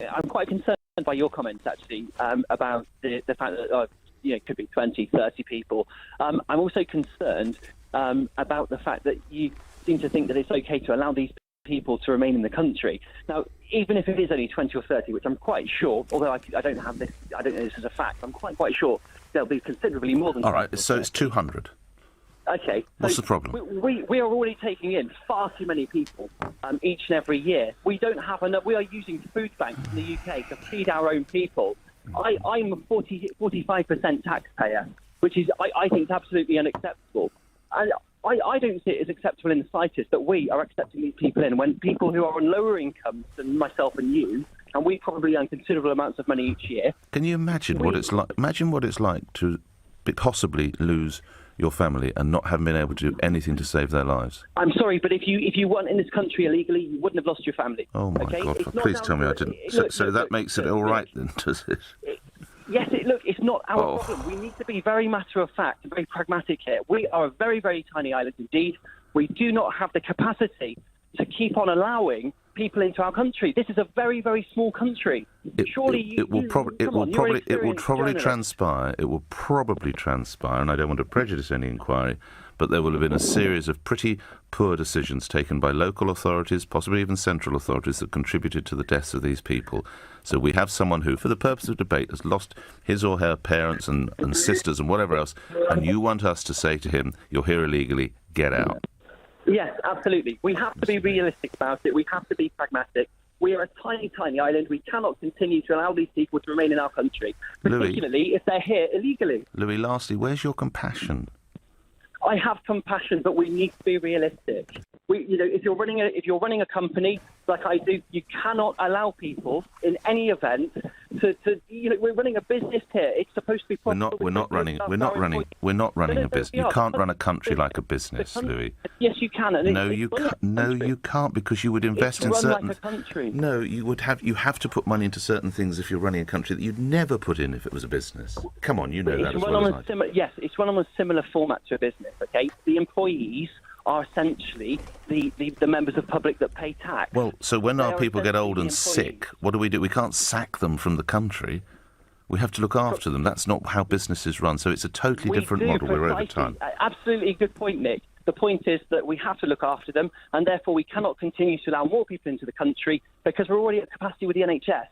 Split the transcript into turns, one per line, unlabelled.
I'm quite concerned by your comments, actually, about the fact that it could be 20, 30 people. I'm also concerned about the fact that you seem to think that it's okay to allow these people to remain in the country. Now, even if it is only 20 or 30, which I'm quite sure, although I don't know this as a fact, I'm quite sure there'll be considerably more than.
All right, so it's 200.
Okay.
What's the problem?
We are already taking in far too many people each and every year. We don't have enough. We are using food banks in the UK to feed our own people. I'm a 45% taxpayer, which is, I think, absolutely unacceptable. And I don't see it as acceptable in the slightest that we are accepting these people in when people who are on lower incomes than myself and you, and we probably earn considerable amounts of money each year.
Can you imagine what it's like? Imagine what it's like to possibly lose your family and not having been able to do anything to save their lives.
I'm sorry, but if you weren't in this country illegally, you wouldn't have lost your family.
Oh my
okay?
God! Please tell me I didn't. So that makes it all right then, does it?
Yes, it's not our problem. We need to be very matter of fact, very pragmatic here. We are a very, very tiny island indeed. We do not have the capacity to keep on allowing people into our country. This is a very, very small country. Surely it will probably transpire, and I don't want to prejudice any inquiry, but there will have been a series of pretty poor decisions taken by local authorities, possibly even central authorities, that contributed to the deaths of these people. So we have someone who, for the purpose of debate, has lost his or her parents and sisters and whatever else, and you want us to say to him, you're here illegally, get out. Yes, absolutely. We have to be realistic about it. We have to be pragmatic. We are a tiny, tiny island. We cannot continue to allow these people to remain in our country, particularly if they're here illegally.
Louis, lastly, where's your compassion?
I have compassion, but we need to be realistic. If you're running a company like I do, you cannot allow people in any event to we're running a business here. It's supposed to be profitable.
We're not running a business. You can't run a country like a business, Louis.
Yes, you can.
You can't, because you would invest in certain.
Like a country.
No, you have to put money into certain things if you're running a country that you'd never put in if it was a business. Come on, you know that as well as I do.
Yes, it's run on a similar format to a business. Okay, the employees are essentially the members of public that pay tax.
Well, so when our people get old and sick, what do? We can't sack them from the country. We have to look after them. That's not how businesses run. So it's a totally different model. We're over time.
Absolutely good point, Nick. The point is that we have to look after them, and therefore we cannot continue to allow more people into the country because we're already at capacity with the NHS.